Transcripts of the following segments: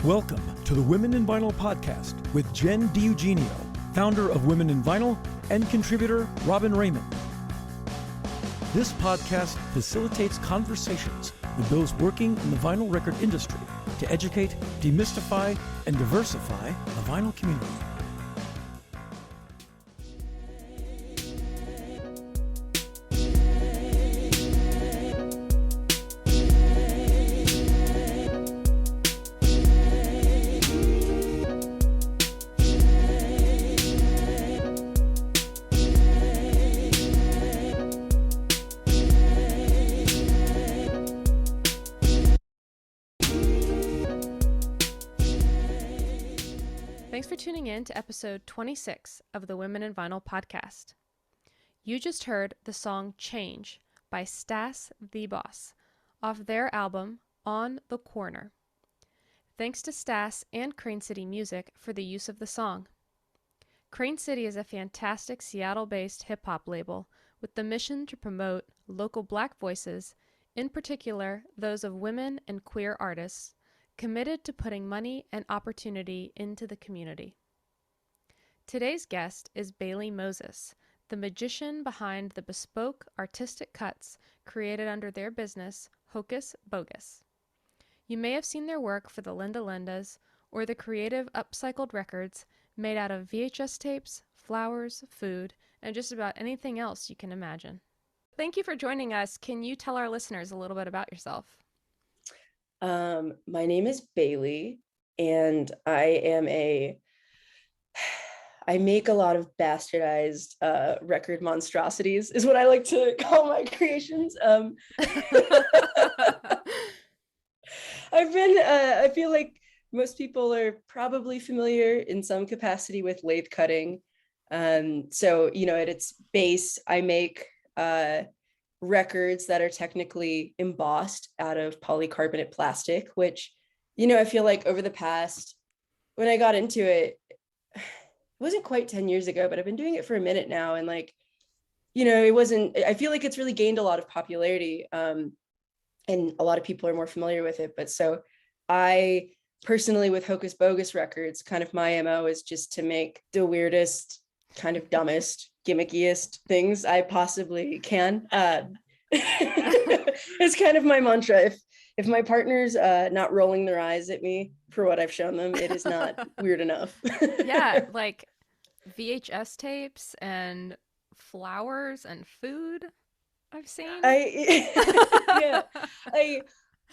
Welcome to the Women in Vinyl podcast with Jen DiEugenio, founder of Women in Vinyl and contributor Robin Raymond. This podcast facilitates conversations with those working in the vinyl record industry to educate, demystify, and diversify the vinyl community. Thanks for tuning in to episode 26 of the Women in Vinyl podcast. You just heard the song Change by Stas Thee Boss off their album On the Quarner. Thanks to Stas and Crane City Music for the use of the song. Crane City is a fantastic Seattle-based hip-hop label with the mission to promote local Black voices, in particular those of women and queer artists, committed to putting money and opportunity into the community. Today's guest is Bailey Moses, the magician behind the bespoke artistic cuts created under their business, Hocus Bogus. You may have seen their work for the Linda Lindas or the creative upcycled records made out of VHS tapes, flowers, food, and just about anything else you can imagine. Thank you for joining us. Can you tell our listeners a little bit about yourself? My name is Bailey, and I make a lot of bastardized record monstrosities, is what I like to call my creations. I feel like most people are probably familiar in some capacity with lathe cutting. So, at its base, I make records that are technically embossed out of polycarbonate plastic, which, I feel like over the past, when I got into it, it wasn't quite 10 years ago, but I've been doing it for a minute now. And I feel like it's really gained a lot of popularity, and a lot of people are more familiar with it. But so I personally, with Hocus Bogus records, kind of my MO is just to make the weirdest, kind of dumbest, gimmickiest things I possibly can. It's kind of my mantra. If my partner's not rolling their eyes at me for what I've shown them, it is not weird enough. Yeah, like VHS tapes and flowers and food I've seen. I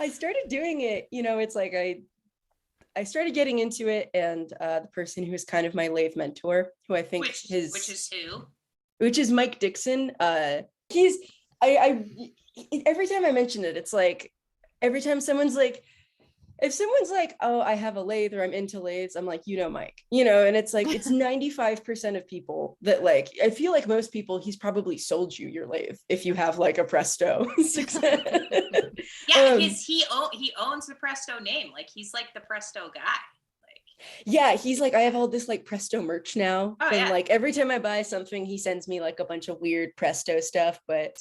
started doing it, it's like I started getting into it, and the person who is kind of my lathe mentor, who I think which is who? Which is Mike Dixon. Every time I mention it, it's like, every time someone's like, if someone's like, oh, I have a lathe or I'm into lathes, I'm like, Mike, and it's like, it's 95% of people that I feel like most people, he's probably sold you your lathe if you have like a Presto. Yeah, he owns the Presto name. Like, he's like the Presto guy. Yeah, he's like, I have all this like Presto merch now. Oh, and yeah. Like every time I buy something, he sends me like a bunch of weird Presto stuff. But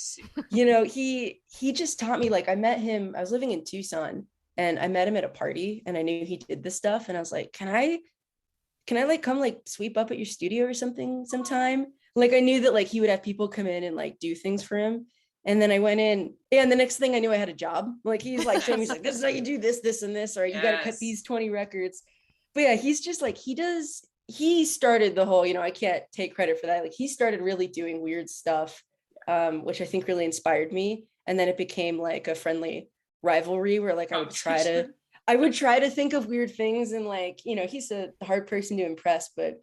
he just taught me, like, I met him, I was living in Tucson, and I met him at a party, and I knew he did this stuff, and I was like, can I like come like sweep up at your studio or something sometime? Like, I knew that like he would have people come in and like do things for him. And then I went in, and the next thing I knew, I had a job. Like, he's like showing me, he's like, this is how you do this, this, and this, or you got to cut these 20 records. But yeah, he's just like, he started the whole, I can't take credit for that. Like, he started really doing weird stuff, which I think really inspired me. And then it became like a friendly rivalry where like I would try to think of weird things, and like, he's a hard person to impress, but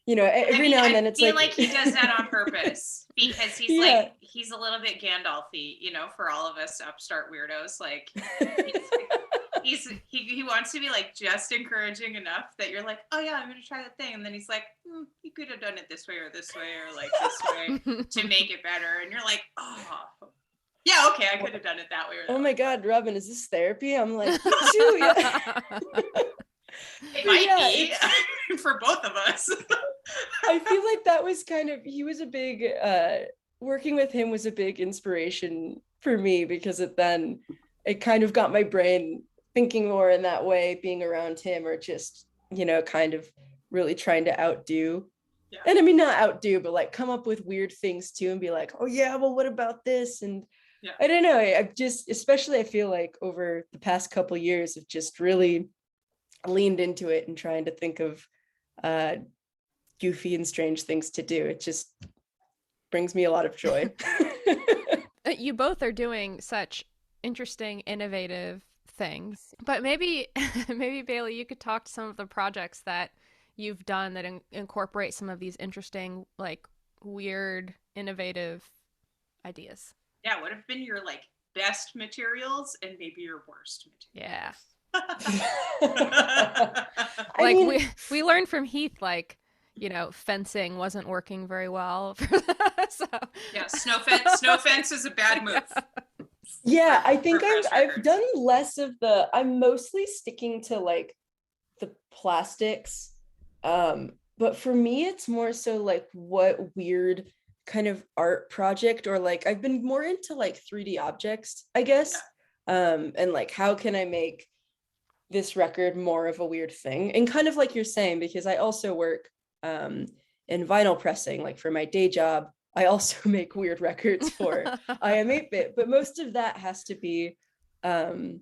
every now and then it's like, I feel like he does that on purpose, because he's like, he's a little bit Gandalf-y, for all of us upstart weirdos. Like, he wants to be like just encouraging enough that you're like, oh yeah, I'm gonna try that thing, and then he's like, you could have done it this way or like this way to make it better, and you're like, oh yeah, okay, I could have done it that way or that oh my God, Robin, is this therapy? I'm like, me too. Yeah. It might be for both of us. I feel like that was he was a big, working with him was a big inspiration for me, because it kind of got my brain thinking more in that way, being around him, or just, kind of really trying to outdo. Yeah. And I mean, not outdo, but like come up with weird things too and be like, oh yeah, well, what about this? And Yeah. I don't know. I've just, especially I feel like over the past couple years, I've just really leaned into it and trying to think of goofy and strange things to do. It just brings me a lot of joy. You both are doing such interesting, innovative things. But maybe Bailey, you could talk to some of the projects that you've done that incorporate some of these interesting, like weird, innovative ideas. Yeah, what have been your like best materials and maybe your worst materials? Yeah. We learned from Heath, like, fencing wasn't working very well for that. So yeah, snow fence is a bad move. Yeah, I think I've done less of I'm mostly sticking to like the plastics. But for me, it's more so like what weird kind of art project, or like I've been more into like 3D objects, I guess. Yeah. And like, how can I make this record more of a weird thing? And kind of like you're saying, because I also work in vinyl pressing, like for my day job. I also make weird records for I Am 8-Bit, but most of that has to be, when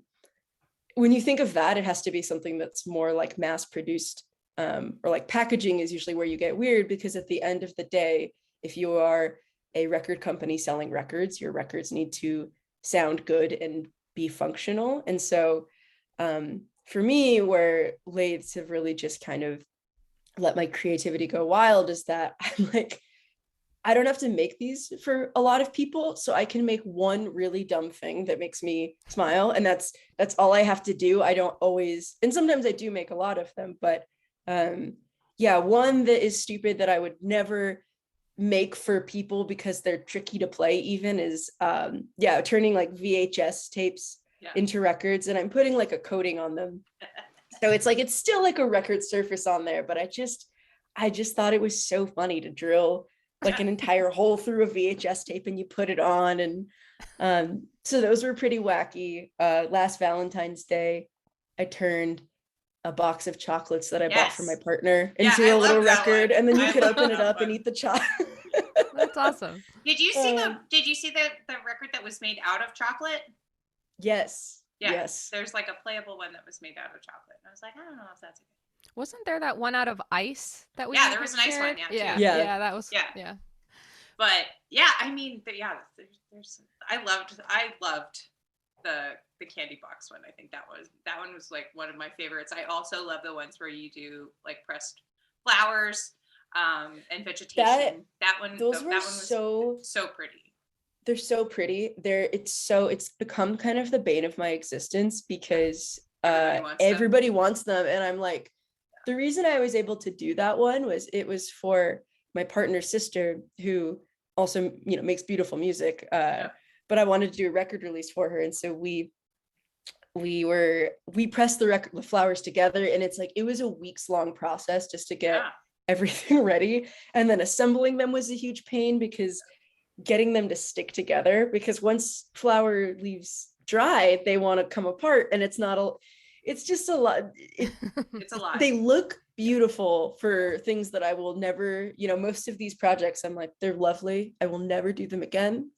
you think of that, it has to be something that's more like mass produced, or like packaging is usually where you get weird, because at the end of the day, if you are a record company selling records, your records need to sound good and be functional. And so for me, where lathes have really just kind of let my creativity go wild is that I'm like, I don't have to make these for a lot of people, so I can make one really dumb thing that makes me smile, and that's all I have to do. I don't always, and sometimes I do make a lot of them, but yeah, one that is stupid that I would never make for people because they're tricky to play even is turning like VHS tapes into records, and I'm putting like a coating on them. So it's like, it's still like a record surface on there, but I just thought it was so funny to drill like an entire hole through a VHS tape and you put it on. And so those were pretty wacky. Last Valentine's Day, I turned a box of chocolates that I bought for my partner into a little record, and then you could open it up and eat the chocolate. That's awesome. Did you see the record that was made out of chocolate? Yes. Yeah, yes. There's like a playable one that was made out of chocolate. And I was like, I don't know if that's okay. Wasn't there that one out of ice that we? Yeah, there was an ice one. Yeah, that was. Yeah. But yeah, I mean, there's. I loved the candy box one. I think that one was like one of my favorites. I also love the ones where you do like pressed flowers and vegetation. That one was so pretty. They're so pretty. It's become kind of the bane of my existence, because everybody wants them. And I'm like, the reason I was able to do that one was it was for my partner's sister, who also, makes beautiful music. But I wanted to do a record release for her. And so we pressed the flowers together, and it's like, it was a weeks long process just to get everything ready. And then assembling them was a huge pain, because getting them to stick together, because once flower leaves dry, they want to come apart, and it's just a lot. It's a lot. They look beautiful for things that I will never, most of these projects, I'm like, they're lovely, I will never do them again.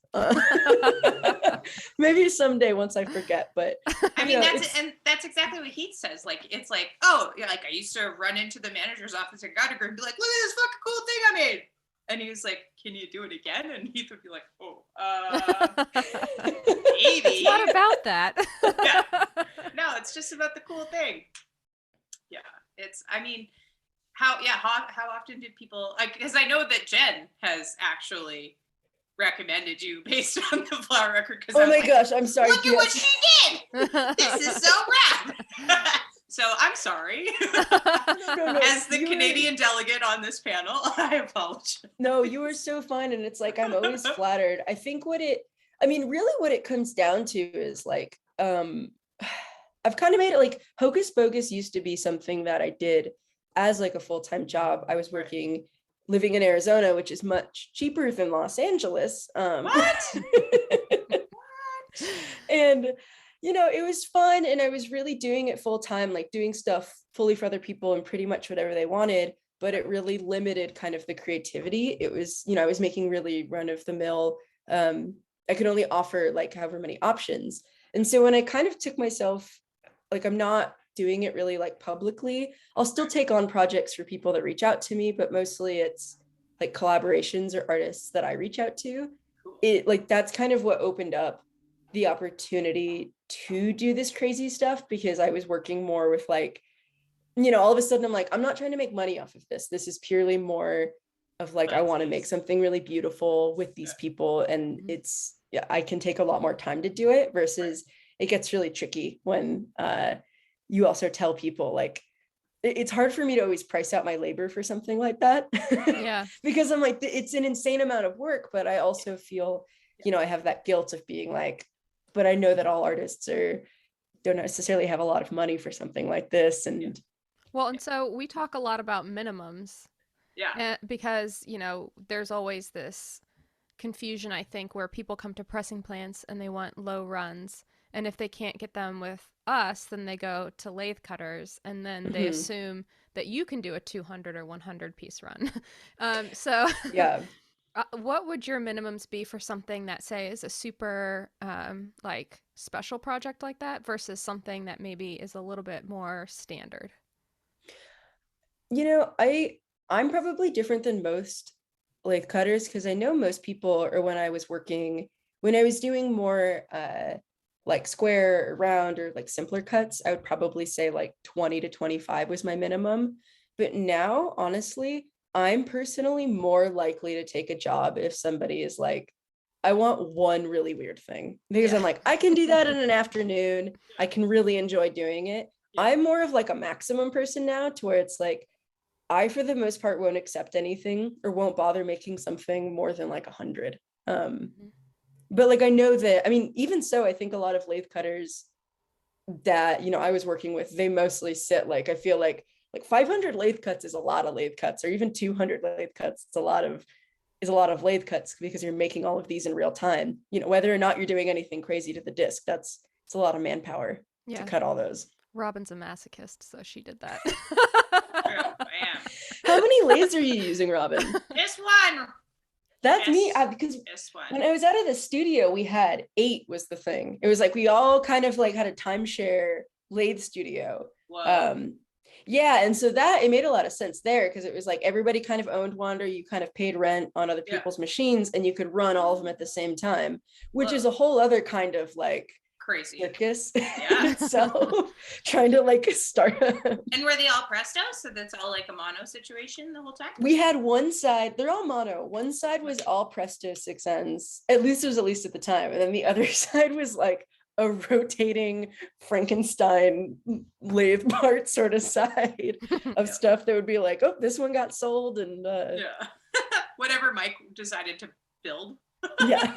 Maybe someday once I forget, but I mean, that's exactly what Heath says. Like, it's like, oh, yeah, like I used to run into the manager's office at Gardner and be like, look at this fucking cool thing I made. And he was like, can you do it again? And Heath would be like, oh, maybe. It's not about that. Yeah. No, it's just about the cool thing. Yeah. I mean, how often did people, like, because I know that Jen has actually recommended you based on the flower record. Oh my gosh, I'm sorry. Look at what she did. This is so rad. So I'm sorry. No. As the Canadian delegate on this panel, I apologize. No, you were so fun. And it's like, I'm always flattered. I think what it comes down to is like, I've kind of made it like, Hocus Bogus used to be something that I did as like a full-time job. I was living in Arizona, which is much cheaper than Los Angeles. What? And it was fun, and I was really doing it full time, like doing stuff fully for other people and pretty much whatever they wanted, but it really limited kind of the creativity. It was, I was making really run of the mill. I could only offer like however many options. And so when I kind of took myself, like, I'm not doing it really like publicly, I'll still take on projects for people that reach out to me, but mostly it's like collaborations or artists that I reach out to. It like, that's kind of what opened up the opportunity to do this crazy stuff, because I was working more with like, all of a sudden I'm like, I'm not trying to make money off of this. This is purely more of like, I want to make something really beautiful with these people. And it's, yeah, I can take a lot more time to do it, versus it gets really tricky when you also tell people like, it's hard for me to always price out my labor for something like that. Yeah. Because I'm like, it's an insane amount of work, but I also feel, I have that guilt of being like, but I know that all artists don't necessarily have a lot of money for something like this. And well, and so we talk a lot about minimums. Yeah. Because, there's always this confusion, I think, where people come to pressing plants and they want low runs. And if they can't get them with us, then they go to lathe cutters, and then they assume that you can do a 200 or 100 piece run. So yeah. What would your minimums be for something that, say, is a super like special project like that, versus something that maybe is a little bit more standard? I'm probably different than most lathe cutters, because I know most people, or when I was doing more like square or round or like simpler cuts, I would probably say like 20 to 25 was my minimum. But now, honestly, I'm personally more likely to take a job if somebody is like, I want one really weird thing, because I'm like, I can do that in an afternoon. I can really enjoy doing it. I'm more of like a maximum person now, to where it's like, I, for the most part, won't accept anything or won't bother making something more than like 100. But like, I know that, I mean, even so, I think a lot of lathe cutters that, I was working with, they mostly sit like, I feel like 500 lathe cuts is a lot of lathe cuts, or even 200 lathe cuts. It's a lot of lathe cuts, because you're making all of these in real time, whether or not you're doing anything crazy to the disc, it's a lot of manpower to cut all those. Robin's a masochist, so she did that. Oh, bam. How many lathes are you using, Robin? This one. That's me, because when I was out of the studio, we had 8 was the thing. It was like we all kind of like had a timeshare lathe studio. Whoa. Yeah, and so it made a lot of sense there, because it was like everybody kind of owned one, or you kind of paid rent on other people's machines, and you could run all of them at the same time, which is a whole other kind of like crazy circus. Yeah. So trying to like start And were they all Presto? So that's all like a mono situation the whole time? We had one side, they're all mono. One side was all Presto 6Ns. At least at the time. And then the other side was like a rotating Frankenstein lathe part sort of side of stuff that would be like, oh, this one got sold, and whatever Mike decided to build. Yeah.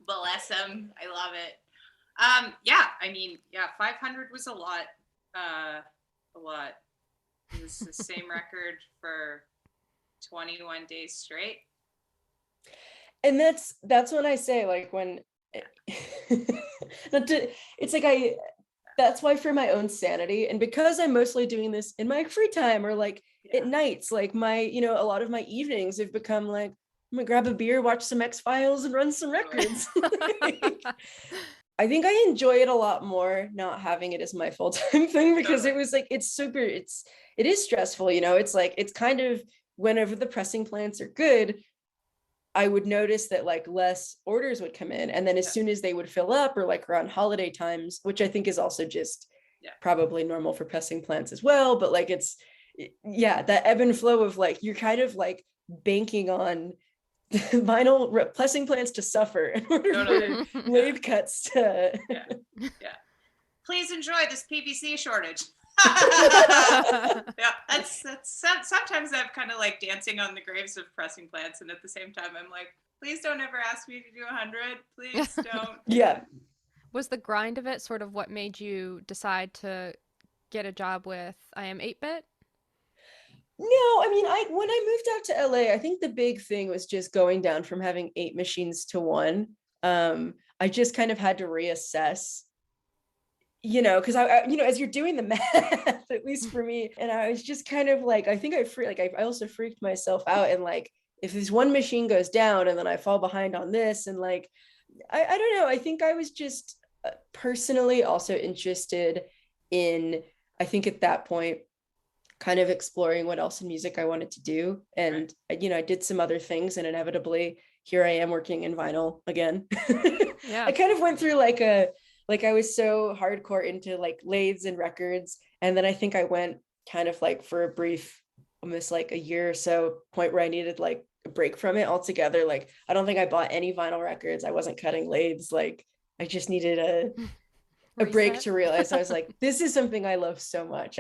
Bless him. I love it. 500 was a lot. It was the same record for 21 days straight. And that's when I say, like, when it's like that's why, for my own sanity, and because I'm mostly doing this in my free time, or like at nights, like my, a lot of my evenings have become like, I'm gonna grab a beer, watch some X-Files, and run some records. I think I enjoy it a lot more not having it as my full-time thing, because it was like, it is stressful, it's like, it's kind of, whenever the pressing plants are good, I would notice that like less orders would come in, and then as soon as they would fill up, or like around holiday times, which I think is also just probably normal for pressing plants as well, but like that ebb and flow of like, you're kind of like banking on vinyl pressing plants to suffer in order for lathe cuts to Please enjoy this PVC shortage. That's sometimes I'm kind of like dancing on the graves of pressing plants, and at the same time I'm like, please don't ever ask me to do 100. Please don't. Was the grind of it sort of what made you decide to get a job with I Am 8-Bit? No, I mean, when I moved out to LA, I think the big thing was just going down from having 8 machines to 1. I just kind of had to reassess, you know, because I you know, as you're doing the math, at least for me, and I was just kind of like, I think I also freaked myself out, and like, if this one machine goes down and then I fall behind on this, and like, I don't know, I think I was just personally also interested in, I think at that point, kind of exploring what else in music I wanted to do. And, you know, I did some other things, and inevitably here I am working in vinyl again. Yeah. I kind of went through like I was so hardcore into like lathes and records. And then I think I went kind of like for a brief, almost like a year or so point where I needed like a break from it altogether. Like, I don't think I bought any vinyl records. I wasn't cutting lathes. Like, I just needed a break to realize I was like, this is something I love so much.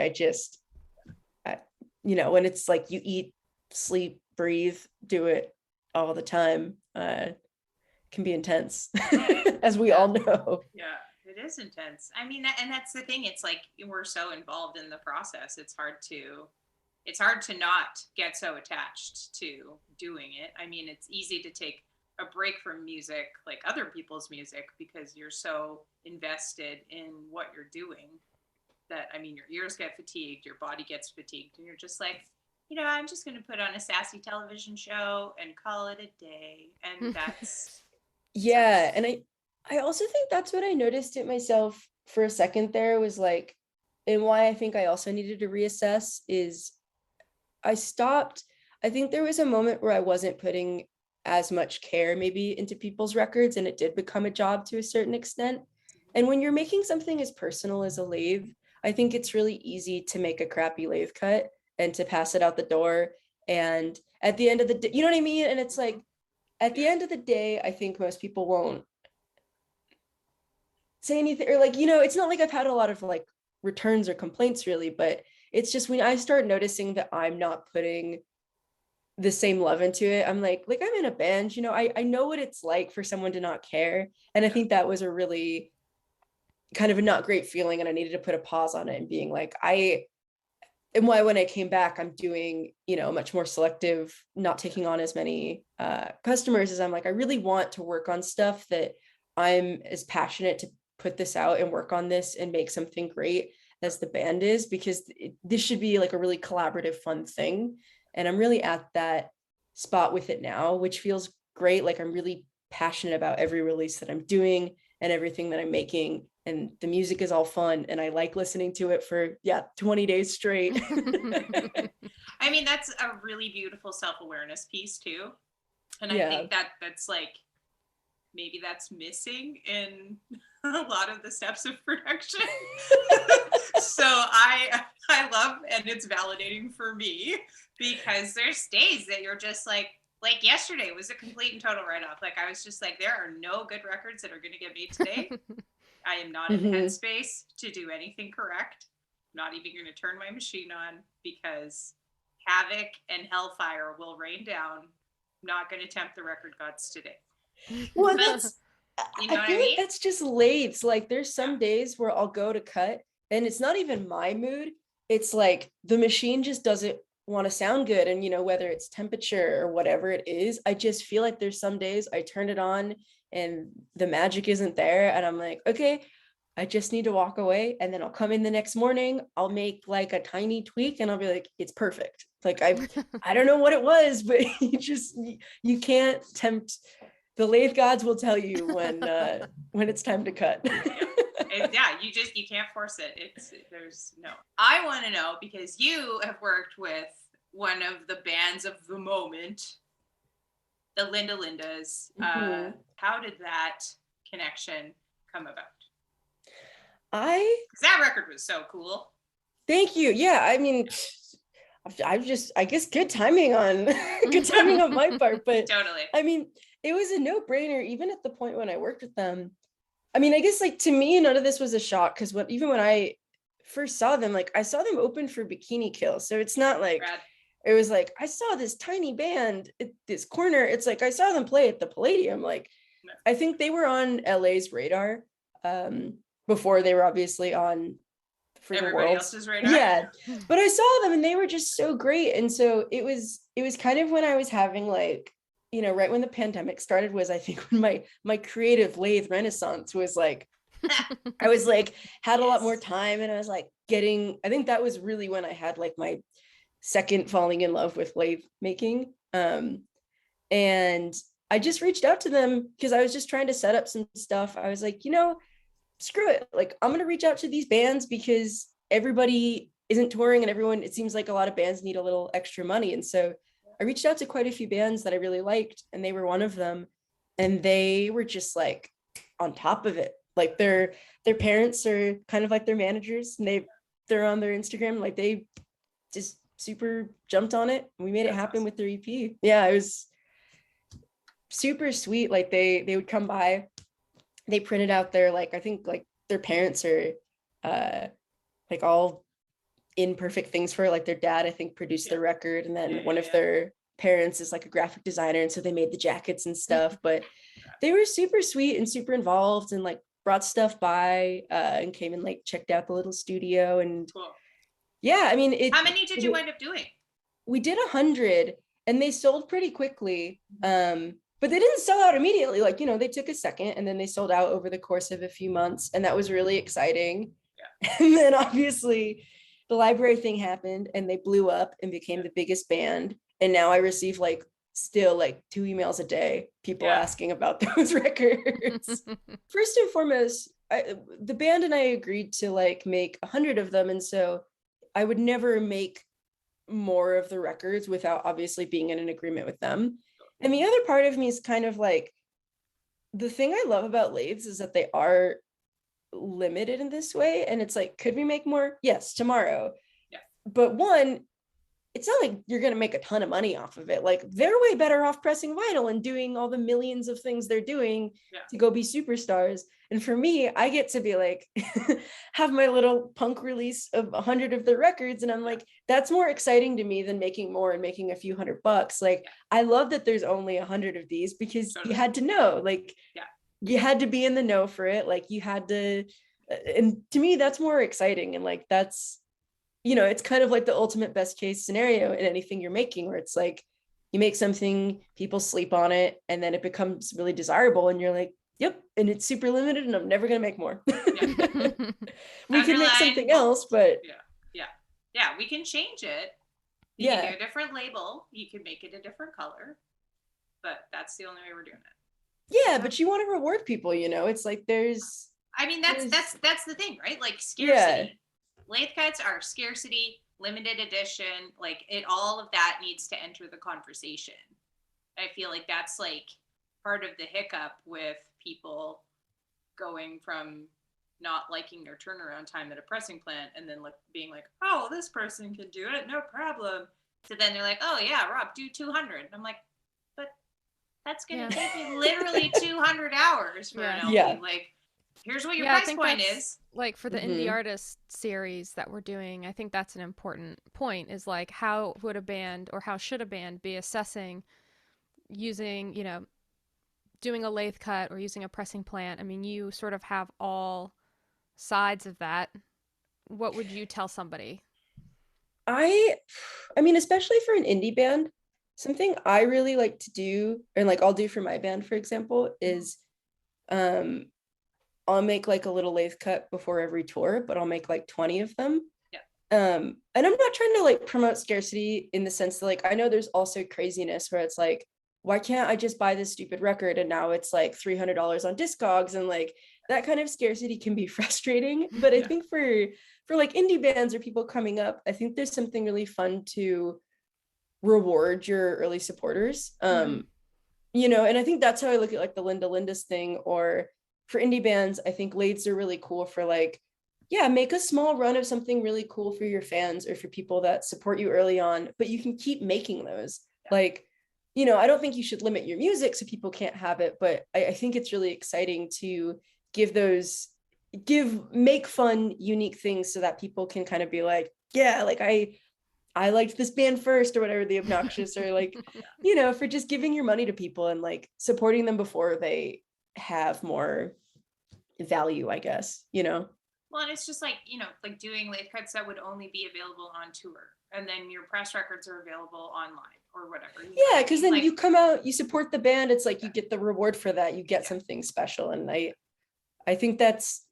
You know, when it's like you eat, sleep, breathe, do it all the time, can be intense, as we all know. Yeah, it is intense. I mean, and that's the thing. It's like we're so involved in the process. It's hard to not get so attached to doing it. I mean, it's easy to take a break from music, like other people's music, because you're so invested in what you're doing that, I mean, your ears get fatigued, your body gets fatigued, and you're just like, you know, I'm just going to put on a sassy television show and call it a day. And that's yeah. And I also think that's what I noticed it myself for a second there, was like, and why I think I also needed to reassess is I think there was a moment where I wasn't putting as much care maybe into people's records, and it did become a job to a certain extent. And when you're making something as personal as a lathe, I think it's really easy to make a crappy lathe cut and to pass it out the door. And at the end of the day, you know what I mean? And it's like, at the end of the day, I think most people won't say anything, or like, you know, it's not like I've had a lot of like returns or complaints really, but it's just when I start noticing that I'm not putting the same love into it, I'm like I'm in a band, you know, I know what it's like for someone to not care. And I think that was a really kind of a not great feeling, and I needed to put a pause on it and being like, and why when I came back, I'm doing, you know, much more selective, not taking on as many customers, as I'm like, I really want to work on stuff that I'm as passionate to put this out and work on this and make something great as the band is, because this should be like a really collaborative, fun thing. And I'm really at that spot with it now, which feels great. Like, I'm really passionate about every release that I'm doing and everything that I'm making. And the music is all fun, and I like listening to it for 20 days straight. I mean, that's a really beautiful self-awareness piece too. And I think that's like, maybe that's missing in a lot of the steps of production. So I love, and it's validating for me, because there's days that you're just like yesterday was a complete and total write-off. Like, I was just like, there are no good records that are going to get made today. I am not in the headspace to do anything correct. I'm not even going to turn my machine on, because havoc and hellfire will rain down. I'm not going to tempt the record gods today. Well, that's, you know I feel like that's just lathes. Like, there's some days where I'll go to cut and it's not even my mood. It's like the machine just doesn't want to sound good. And, you know, whether it's temperature or whatever it is, I just feel like there's some days I turn it on and the magic isn't there. And I'm like, okay, I just need to walk away. And then I'll come in the next morning, I'll make like a tiny tweak, and I'll be like, it's perfect. Like, I don't know what it was, but you can't tempt. The lathe gods will tell you when it's time to cut. You can't force it. There's no. I want to know, because you have worked with one of the bands of the moment, the Linda Lindas. How did that connection come about? Because that record was so cool. Thank you. Yeah, I mean, I guess good timing on my part, but totally. I mean, it was a no-brainer even at the point when I worked with them. I mean, I guess like to me, none of this was a shock, because even when I first saw them, like I saw them open for Bikini Kill, so it's not like it was like I saw this tiny band at this corner. It's like I saw them play at the Palladium. Like, I think they were on LA's radar before they were obviously on everybody else's radar. Yeah, but I saw them and they were just so great. And so it was kind of when I was having like, right when the pandemic started was, I think, when my creative lathe renaissance was like, I was like, had a lot more time, and I was like I think that was really when I had like my second falling in love with lathe making. And I just reached out to them because I was just trying to set up some stuff. I was like, screw it. Like, I'm going to reach out to these bands because everybody isn't touring, and it seems like a lot of bands need a little extra money. And so I reached out to quite a few bands that I really liked, and they were one of them. And they were just like on top of it. Like their parents are kind of like their managers, and they're on their Instagram. Like they just super jumped on it. We made it happen with their EP. Yeah, it was super sweet. Like they would come by, they printed out their, like, I think like their parents are like all imperfect things for her. Like their dad, I think, produced the record, and then one of their parents is like a graphic designer, and so they made the jackets and stuff. But they were super sweet and super involved, and like brought stuff by and came and like checked out the little studio. And yeah, I mean, how many did you wind up doing? We did 100, and they sold pretty quickly. But they didn't sell out immediately. Like, they took a second, and then they sold out over the course of a few months, and that was really exciting. And then obviously the library thing happened, and they blew up and became the biggest band. And now I receive like still like 2 emails a day, people asking about those records. First and foremost, the band and I agreed to like make 100 of them. And so I would never make more of the records without obviously being in an agreement with them. And the other part of me is kind of like, the thing I love about lathes is that they are limited in this way. And it's like, could we make more? Yes, tomorrow. Yeah. But one, it's not like you're going to make a ton of money off of it. Like, they're way better off pressing vinyl and doing all the millions of things they're doing to go be superstars. And for me, I get to be like, have my little punk release of 100 of the records. And I'm like, that's more exciting to me than making more and making a few $100. Like, I love that there's only 100 of these, because you had to know, like, you had to be in the know for it. Like, you had to, and to me, that's more exciting. And like, that's, it's kind of like the ultimate best case scenario in anything you're making, where it's like, you make something, people sleep on it, and then it becomes really desirable, and you're like, yep, and it's super limited, and I'm never going to make more. We can make something else, but we can change it. You can do a different label, you can make it a different color, but that's the only way we're doing it. Yeah, but you want to reward people, it's like that's the thing, right? Like, scarcity. Lathe cuts are scarcity, limited edition, like all of that needs to enter the conversation. I feel like that's like part of the hiccup with people going from not liking their turnaround time at a pressing plant, and then like being like, oh, this person can do it, no problem. So then they're like, oh yeah, Rob, do 200. And I'm like, but that's gonna take me literally 200 hours for an LP. Like, here's what your price point is. Like, for the indie artist series that we're doing, I think that's an important point, is like, how would a band, or how should a band be assessing using, doing a lathe cut or using a pressing plant? I mean, you sort of have all sides of that. What would you tell somebody? I mean, especially for an indie band, something I really like to do, and like I'll do for my band, for example, is I'll make like a little lathe cut before every tour, but I'll make like 20 of them. And I'm not trying to like promote scarcity in the sense that, like, I know there's also craziness where it's like, why can't I just buy this stupid record and now it's like $300 on Discogs, and like that kind of scarcity can be frustrating. But I think for like indie bands or people coming up, I think there's something really fun to reward your early supporters. And I think that's how I look at like the Linda Linda's thing, or for indie bands, I think lathes are really cool for like, make a small run of something really cool for your fans or for people that support you early on, but you can keep making those. Like, I don't think you should limit your music so people can't have it, but I think it's really exciting to make fun, unique things so that people can kind of be like, like I liked this band first, or whatever, the obnoxious, or like, for just giving your money to people and like supporting them before they have more value, I guess. Well, and it's just like, like doing lathe cuts that would only be available on tour. and then your press records are available online or whatever. Yeah, because then you come out, you support the band. It's like you get the reward for that. You get something special, and I think that's,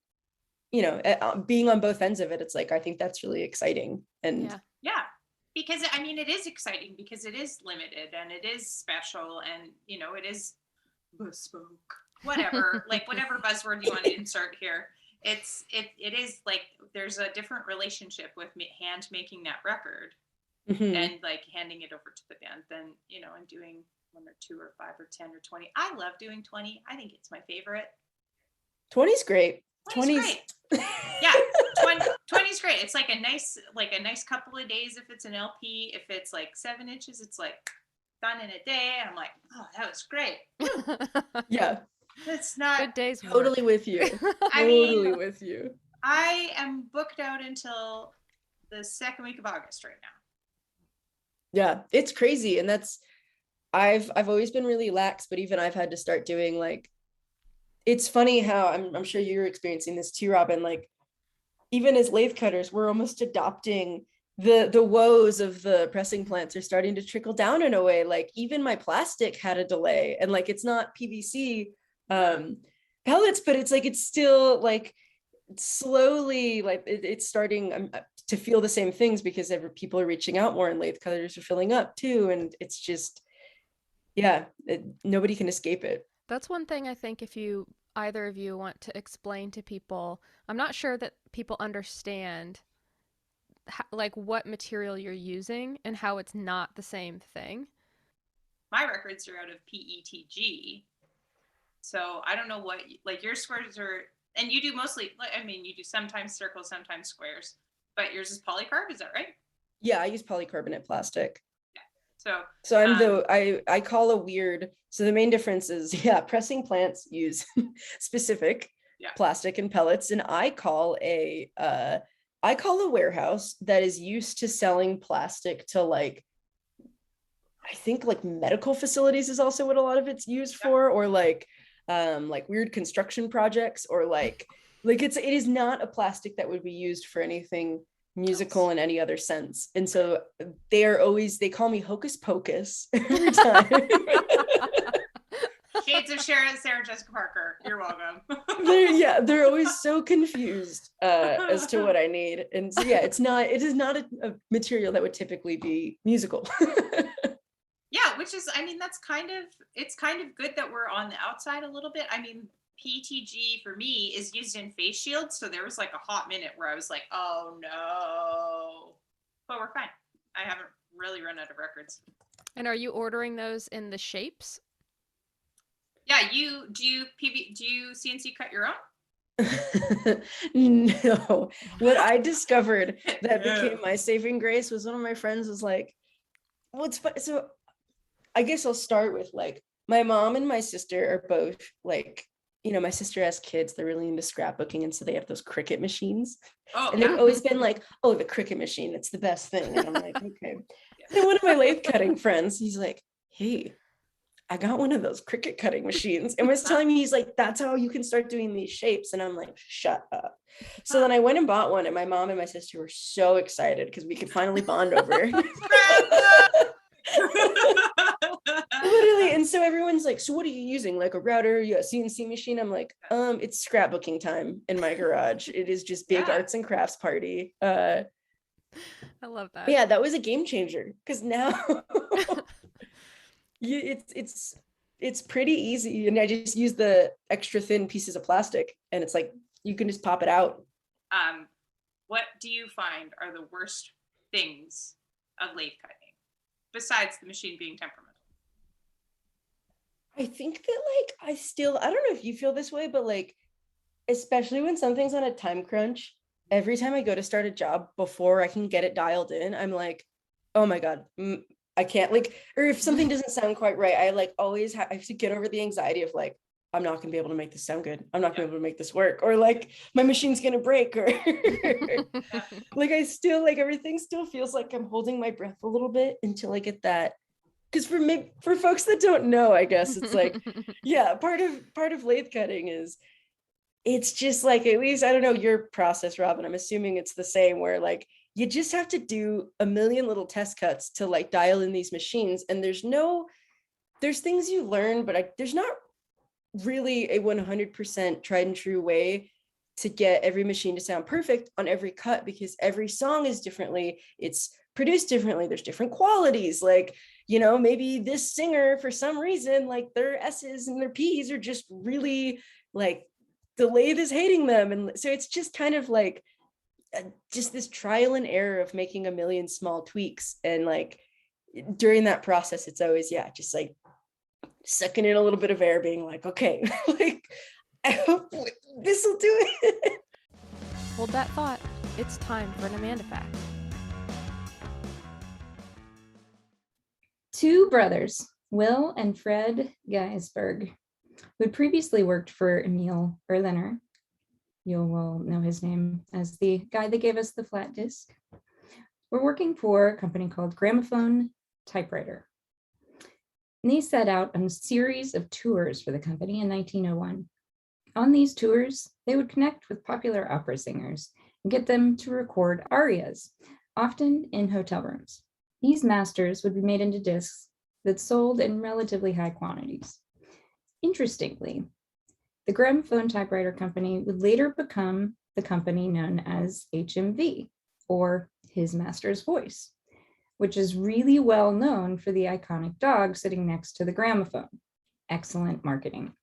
being on both ends of it. It's like I think that's really exciting. And yeah, because I mean it is exciting because it is limited and it is special and it is bespoke. Whatever, like whatever buzzword you want to insert here. It is like there's a different relationship with hand making that record and like handing it over to the band than and doing 1 or 2 or 5 or 10 or 20. I love doing 20. I think it's my favorite. 20's great. 20's great. Yeah, 20's great. It's like a nice couple of days if it's an LP. If it's like 7 inches, it's like done in a day. And I'm like, oh, that was great. Yeah. It's not good days. Totally with you. Totally with you. I am booked out until the 2nd week of August right now. Yeah, it's crazy. And that's, I've always been really lax, but even I've had to start doing like, it's funny how I'm sure you're experiencing this too, Robin, like even as lathe cutters, we're almost adopting the woes of the pressing plants are starting to trickle down in a way. Like even my plastic had a delay, and like it's not PVC pellets, but it's like it's still like slowly like it's starting to feel the same things because people are reaching out more and lathe cutters are filling up too, and it's just nobody can escape it. That's one thing I think if either of you want to explain to people, I'm not sure that people understand like what material you're using and how it's not the same thing. My records are out of PETG. So I don't know what, like your squares are, and you do mostly, I mean, you do sometimes circles, sometimes squares, but yours is polycarb, is that right? Yeah, I use polycarbonate plastic. So I'm I call a weird, so the main difference is, pressing plants use specific plastic and pellets, and I call a warehouse that is used to selling plastic to like, I think like medical facilities is also what a lot of it's used for, or like weird construction projects, or like it is not a plastic that would be used for anything musical in any other sense. And so they call me Hocus Pocus every time. Shades of Sarah Jessica Parker, you're welcome. They're always so confused as to what I need. And so it is not a material that would typically be musical. Yeah, which is, I mean, it's kind of good that we're on the outside a little bit. I mean, PTG for me is used in face shields, so there was like a hot minute where I was like, oh no, but we're fine. I haven't really run out of records. And are you ordering those in the shapes? Yeah, do you CNC cut your own? No. What I discovered that became my saving grace was one of my friends was like, what's fun? So I guess I'll start with like my mom and my sister are both like, my sister has kids, they're really into scrapbooking, and so they have those Cricut machines. And they've always been like, oh, the Cricut machine, it's the best thing. And I'm like, okay. And one of my lathe cutting friends, he's like, hey, I got one of those Cricut cutting machines, and was telling me, he's like, that's how you can start doing these shapes. And I'm like, shut up. So then I went and bought one, and my mom and my sister were so excited because we could finally bond over. Literally. And so everyone's like, so what are you using? Like a router, a CNC machine? I'm like, it's scrapbooking time in my garage. It is just big arts and crafts party. I love that. Yeah, that was a game changer, because now it's pretty easy. And I just use the extra thin pieces of plastic, and it's like you can just pop it out. What do you find are the worst things of lathe cutting besides the machine being temperamental? I think that like I don't know if you feel this way, but like especially when something's on a time crunch, every time I go to start a job, before I can get it dialed in, I'm like, oh my god, I can't, like, or if something doesn't sound quite right, I like always I have to get over the anxiety of like, I'm not gonna be able to make this sound good, I'm not gonna be able to make this work, or like my machine's gonna break, or like I still like everything still feels like I'm holding my breath a little bit until I get that. Because for folks that don't know, I guess it's like, part of lathe cutting is, it's just like, at least, I don't know your process, Robin, I'm assuming it's the same, where like you just have to do a million little test cuts to like dial in these machines. And there's things you learn, but there's not really a 100% tried and true way to get every machine to sound perfect on every cut, because every song is differently, it's produced differently, there's different qualities. Like, maybe this singer, for some reason, like their S's and their P's are just really like, the lathe is hating them. And so it's just kind of like just this trial and error of making a million small tweaks. And like during that process, it's always, just like sucking in a little bit of air, being like, okay, like, I hope this will do it. Hold that thought. It's time for an Amanda fact. Two brothers, Will and Fred Geisberg, who had previously worked for Emil Berliner, you will know his name as the guy that gave us the flat disc, were working for a company called Gramophone Typewriter. And they set out on a series of tours for the company in 1901. On these tours, they would connect with popular opera singers and get them to record arias, often in hotel rooms. These masters would be made into discs that sold in relatively high quantities. Interestingly, the Gramophone Typewriter Company would later become the company known as HMV, or His Master's Voice, which is really well known for the iconic dog sitting next to the gramophone. Excellent marketing.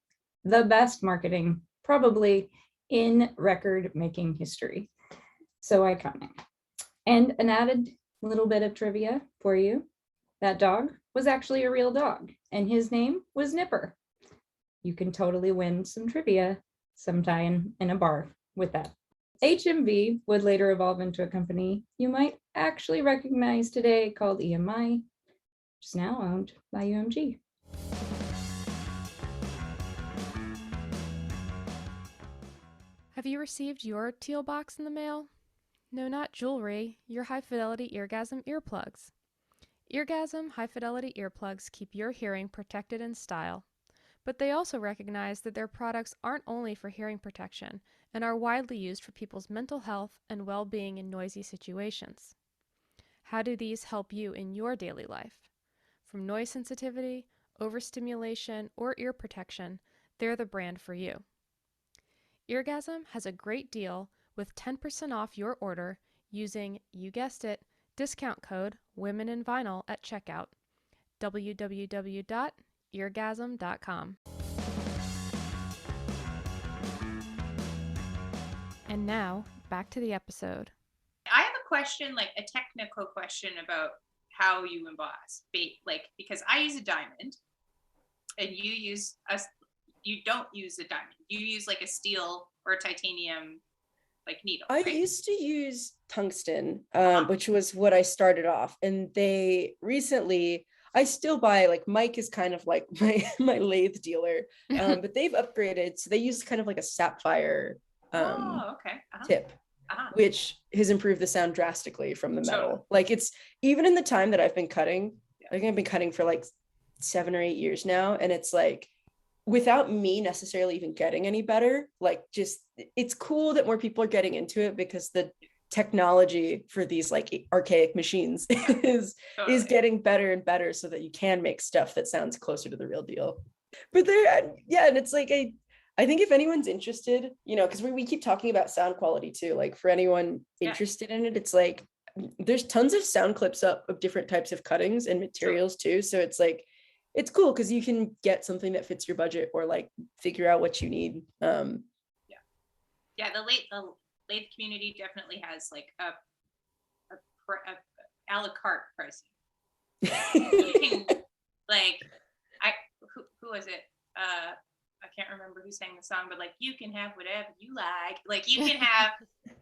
The best marketing, probably in record-making history. So iconic. And an added little bit of trivia for you. That dog was actually a real dog, and his name was Nipper. You can totally win some trivia sometime in a bar with that. HMV would later evolve into a company you might actually recognize today called EMI, which is now owned by UMG. Have you received your teal box in the mail? No, not jewelry, your high-fidelity Eargasm earplugs. Eargasm high-fidelity earplugs keep your hearing protected in style, but they also recognize that their products aren't only for hearing protection and are widely used for people's mental health and well-being in noisy situations. How do these help you in your daily life? From noise sensitivity, overstimulation, or ear protection, they're the brand for you. Eargasm has a great deal with 10% off your order using, you guessed it, discount code Women in Vinyl at checkout. www.eargasm.com. And now, back to the episode. I have a question, like a technical question about how you emboss, because I use a diamond, and you don't use a diamond. You use like a steel or a titanium needle. I used to use tungsten, which was what I started off, and they recently, I still buy, like Mike is kind of like my lathe dealer, but they've upgraded, so they use kind of like a sapphire tip, which has improved the sound drastically from the metal. Totally. Like it's, even in the time that I've been cutting, I think I've been cutting for like 7 or 8 years now, and it's like, without me necessarily even getting any better, like just, it's cool that more people are getting into it, because the technology for these like archaic machines is getting better and better, so that you can make stuff that sounds closer to the real deal. But and it's like, I think if anyone's interested, because we keep talking about sound quality too, like for anyone interested in it, it's like there's tons of sound clips up of different types of cuttings and materials too, so it's like, it's cool because you can get something that fits your budget, or like figure out what you need. The lathe community definitely has like a a la carte pricing. You can, like, who was it? I can't remember who sang the song, but like, you can have whatever you like. Like, you can have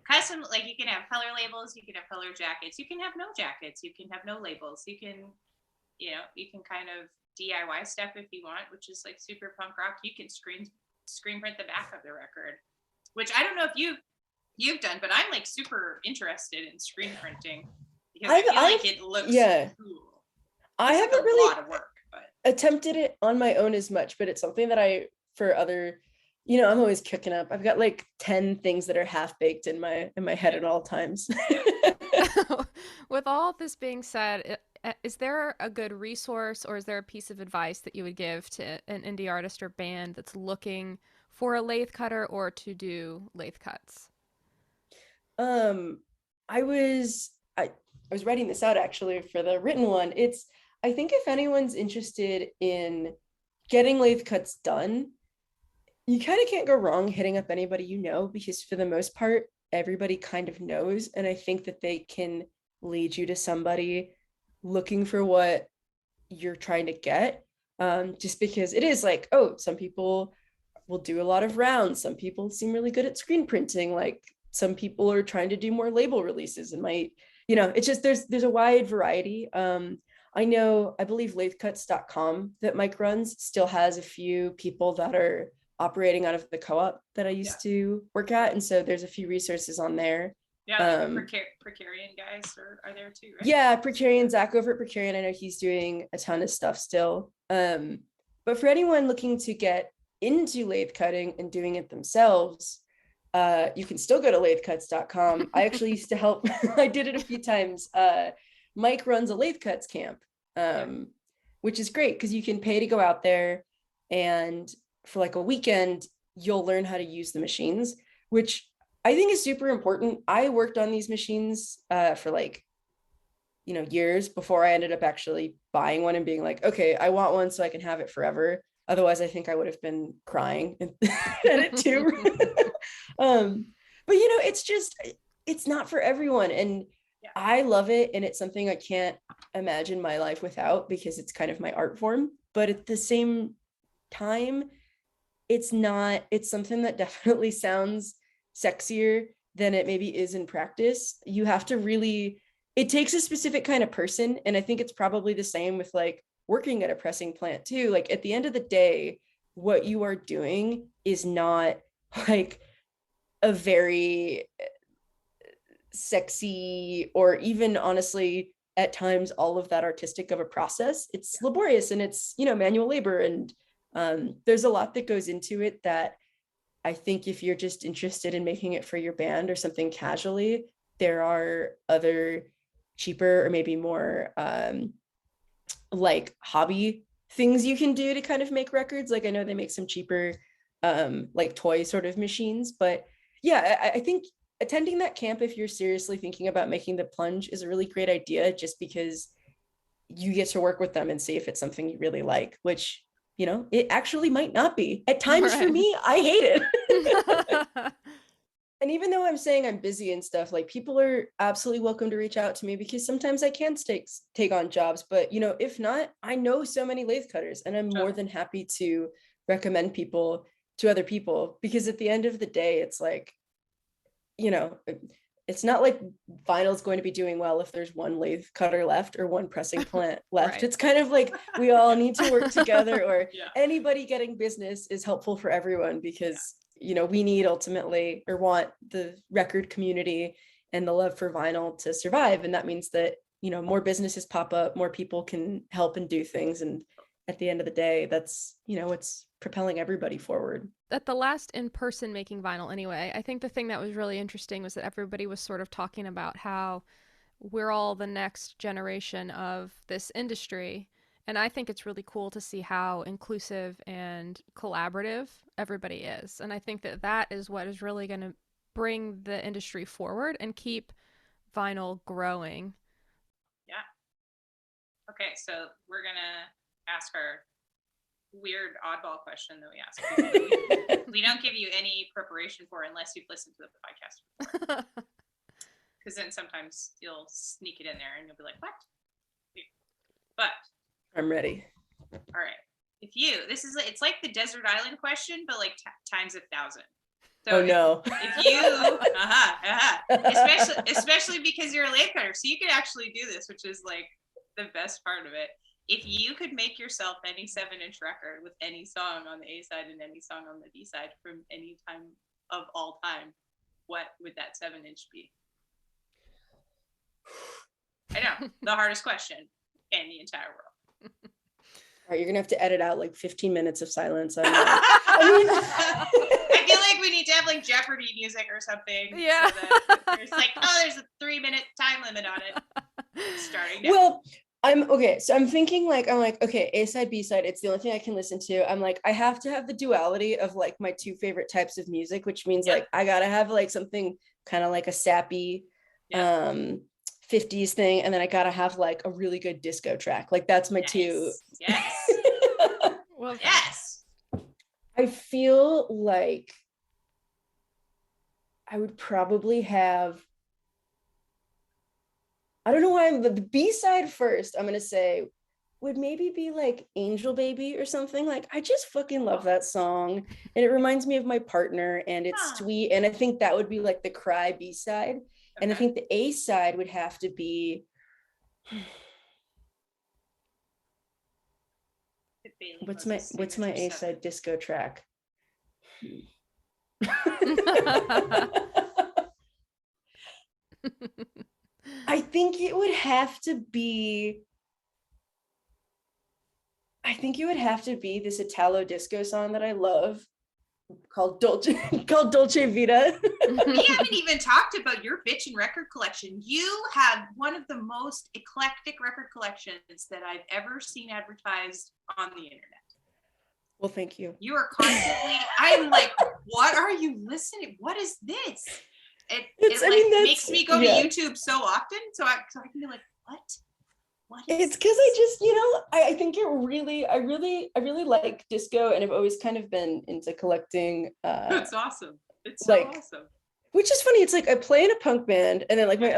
custom, like you can have color labels, you can have color jackets, you can have no jackets, you can have no labels, you can kind of DIY stuff if you want, which is like super punk rock. You can screen print the back of the record, which I don't know if you've done, but I'm like super interested in screen printing because I feel like it looks cool. I haven't really a lot of work, but attempted it on my own as much, but it's something that I, for other I'm always cooking up. I've got like 10 things that are half baked in my head at all times. With all this being said, is there a good resource or is there a piece of advice that you would give to an indie artist or band that's looking for a lathe cutter or to do lathe cuts? I was writing this out actually for the written one. I think if anyone's interested in getting lathe cuts done, you kind of can't go wrong hitting up anybody because for the most part, everybody kind of knows. And I think that they can lead you to somebody looking for what you're trying to get. Just because it is like, oh, some people will do a lot of rounds. Some people seem really good at screen printing. Like some people are trying to do more label releases and might, it's just there's a wide variety. I believe lathecuts.com that Mike runs still has a few people that are operating out of the co-op that I used to work at. And so there's a few resources on there. Yeah, like Precarian guys are there too, right? Yeah, Precarian, Zach over at Precarian. I know he's doing a ton of stuff still. But for anyone looking to get into lathe cutting and doing it themselves, you can still go to lathecuts.com. I actually used to help. I did it a few times. Mike runs a lathe cuts camp, which is great because you can pay to go out there, and for like a weekend, you'll learn how to use the machines, which I think is super important. I worked on these machines for like, years before I ended up actually buying one and being like, okay, I want one so I can have it forever. Otherwise, I think I would have been crying at it too. But it's not for everyone. And I love it. And it's something I can't imagine my life without because it's kind of my art form. But at the same time, it's something that definitely sounds sexier than it maybe is in practice. You have to really, it takes a specific kind of person. And I think it's probably the same with like working at a pressing plant too. Like at the end of the day, what you are doing is not like a very sexy or even honestly at times all of that artistic of a process. It's laborious and it's, manual labor. And there's a lot that goes into it that I think if you're just interested in making it for your band or something casually, there are other cheaper or maybe more like hobby things you can do to kind of make records. Like I know they make some cheaper like toy sort of machines, but yeah, I think attending that camp if you're seriously thinking about making the plunge is a really great idea just because you get to work with them and see if it's something you really like, which it actually might not be. At times for me, I hate it. And even though I'm saying I'm busy and stuff, like people are absolutely welcome to reach out to me because sometimes I can take on jobs. But if not, I know so many lathe cutters and I'm more than happy to recommend people to other people because at the end of the day, it's like, it's not like vinyl's going to be doing well if there's one lathe cutter left or one pressing plant left. Right. It's kind of like we all need to work together or anybody getting business is helpful for everyone because, we need ultimately or want the record community and the love for vinyl to survive. And that means that, more businesses pop up, more people can help and do things. And at the end of the day, that's, it's propelling everybody forward. At the last in-person Making Vinyl anyway, I think the thing that was really interesting was that everybody was sort of talking about how we're all the next generation of this industry. And I think it's really cool to see how inclusive and collaborative everybody is. And I think that that is what is really going to bring the industry forward and keep vinyl growing. Yeah. Okay, so we're going to ask our weird oddball question that we ask people. We don't give you any preparation for unless you've listened to the podcast because then sometimes you'll sneak it in there and you'll be like, what? But I'm ready. All right, it's like the desert island question but like times 1,000. So oh no. If you especially because you're a lathe cutter, so you could actually do this, which is like the best part of it. If you could make yourself any 7-inch record with any song on the A side and any song on the B side from any time of all time, what would that 7-inch be? I know, the hardest question in the entire world. All right, you're gonna have to edit out like 15 minutes of silence. I feel like we need to have like Jeopardy music or something. Yeah. So that there's like, there's a 3-minute time limit on it. Starting now. Well, I'm okay. So I'm thinking like, okay, A side, B side, it's the only thing I can listen to. I'm like, I have to have the duality of like my two favorite types of music, which means like I gotta have like something kind of like a sappy 50s thing, and then I gotta have like a really good disco track. Like that's my two. Yes. Well, Yes. I feel like I would probably have, I don't know why the B side first, I'm gonna say would maybe be like Angel Baby or something. Like I just fucking love that song, and it reminds me of my partner, and it's sweet, and I think that would be like the cry B side. And I think the A side would have to be what's my A side disco track? I think it would have to be this Italo disco song that I love called Dolce Vita. We haven't even talked about your bitchin' record collection. You have one of the most eclectic record collections that I've ever seen advertised on the internet. Well, thank you. You are constantly, I'm like, what are you listening? What is this? It makes me go to YouTube so often, so I can be like, what? What is it's because I just, I think I really like disco, and I've always kind of been into collecting. That's awesome. It's so awesome. Which is funny. It's like I play in a punk band, and then like the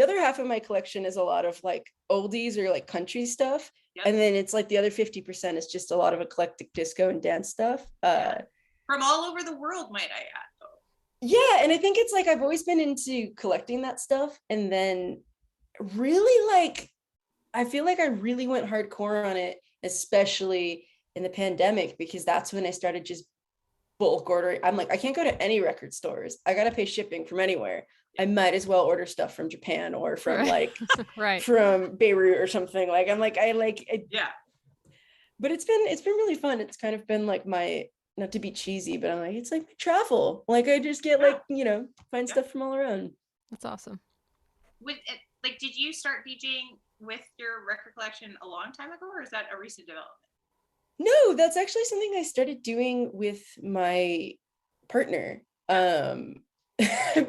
other half of my collection is a lot of like oldies or like country stuff. Yep. And then it's like the other 50% is just a lot of eclectic disco and dance stuff. From all over the world, might I add, though. Yeah, and I think it's like I've always been into collecting that stuff, and then really like I feel like I really went hardcore on it, especially in the pandemic, because that's when I started just bulk ordering. I'm like, I can't go to any record stores. I gotta pay shipping from anywhere. I might as well order stuff from Japan or from like from Beirut or something. Like I'm like, but it's been really fun. It's kind of been like my, not to be cheesy, but I'm like, it's like my travel. Like I just get like, find stuff from all around. That's awesome. Did you start DJing with your record collection a long time ago, or is that a recent development? No, that's actually something I started doing with my partner.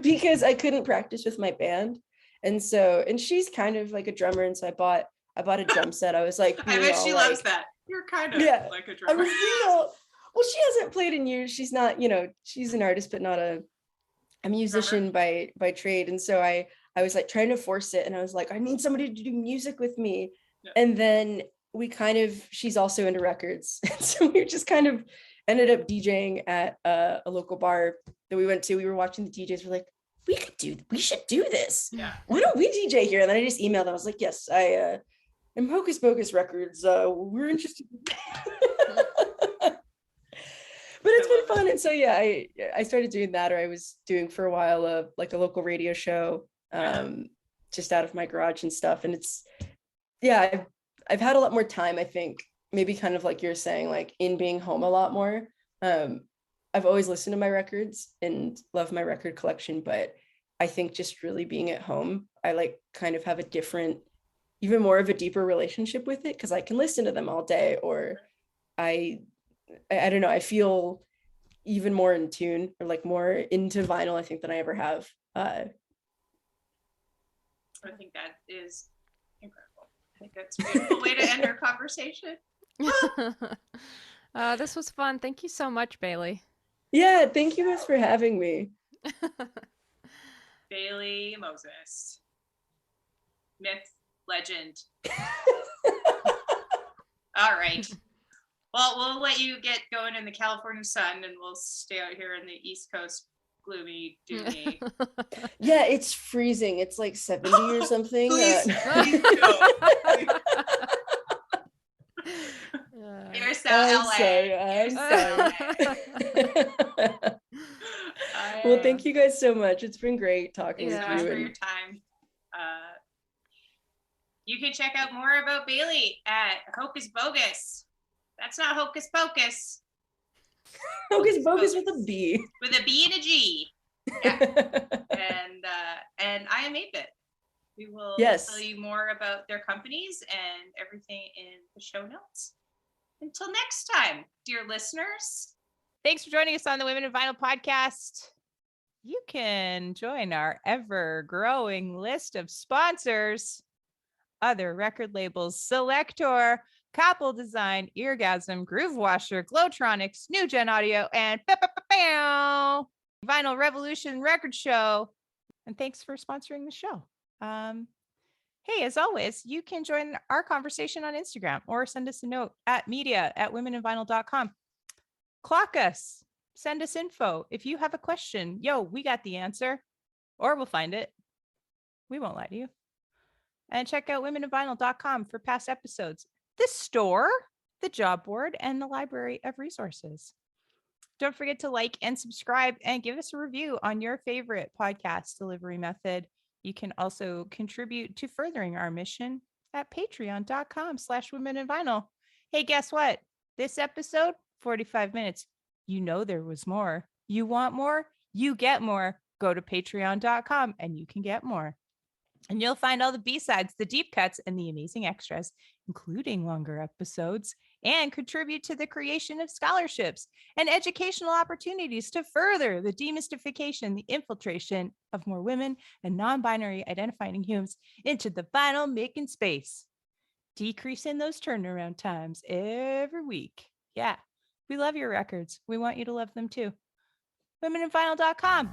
Because I couldn't practice with my band. And she's kind of like a drummer. And so I bought a drum set. I was like, I bet she loves that. You're kind of like a drummer. Well, she hasn't played in years. She's not, she's an artist, but not a musician by trade. And so I was like trying to force it. And I was like, I need somebody to do music with me. Yeah. And then she's also into records. So we just kind of ended up DJing at a local bar that we went to. We were watching the DJs. We're like, we should do this. Yeah. Why don't we DJ here? And then I just emailed them. I was like, yes, I am Hocus Bogus Records. We're interested. But it's been fun. And so, yeah, I started doing that, or I was doing for a while, like a local radio show, just out of my garage and stuff. And it's, I've had a lot more time, I think, maybe kind of like you're saying, like in being home a lot more. I've always listened to my records and love my record collection, but I think just really being at home, I like kind of have a different, even more of a deeper relationship with it, because I can listen to them all day, or I don't know, I feel even more in tune, or like more into vinyl, I think, than I ever have. I think that is incredible. I think that's a beautiful way to end our conversation. This was fun. Thank you so much, Bailey. Yeah, thank you guys for having me. Bailey Moses. Myth, legend. All right. Well, we'll let you get going in the California sun, and we'll stay out here in the East Coast gloomy, doomy. Yeah, it's freezing. It's like 70 or something. Please You're so LA. I'm sorry. Well, thank you guys so much. It's been great talking with you. Thanks so much for your time. You can check out more about Bailey at Hocus Bogus That's not Hocus Pocus. Hocus Bogus with a B. With a B and a G. Yeah. And I am 8-Bit. We will tell you more about their companies and everything in the show notes. Until next time, dear listeners. Thanks for joining us on the Women in Vinyl podcast. You can join our ever-growing list of sponsors. Other record labels: Selector, Couple Design, Eargasm, Groove Washer, Glowtronics, New Gen Audio, and Vinyl Revolution Record Show. And thanks for sponsoring the show. Hey, as always, you can join our conversation on Instagram or send us a note at media@womeninvinyl.com. Clock us. Send us info. If you have a question, we got the answer, or we'll find it. We won't lie to you. And check out womeninvinyl.com for past episodes, the store, the job board, and the library of resources. Don't forget to like and subscribe and give us a review on your favorite podcast delivery method. You can also contribute to furthering our mission at patreon.com/womeninvinyl. Hey, guess what? This episode, 45 minutes. You know there was more. You want more? You get more. Go to patreon.com and you can get more. And you'll find all the B-sides, the deep cuts, and the amazing extras, including longer episodes, and contribute to the creation of scholarships and educational opportunities to further the demystification, the infiltration of more women and non-binary identifying humans into the vinyl making space, decreasing those turnaround times every week. Yeah, we love your records. We want you to love them too. womeninvinyl.com.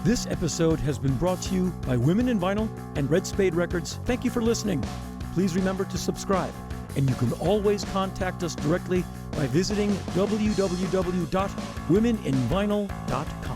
This episode has been brought to you by Women in Vinyl and Red Spade Records. Thank you for listening. Please remember to subscribe, and you can always contact us directly by visiting www.womeninvinyl.com.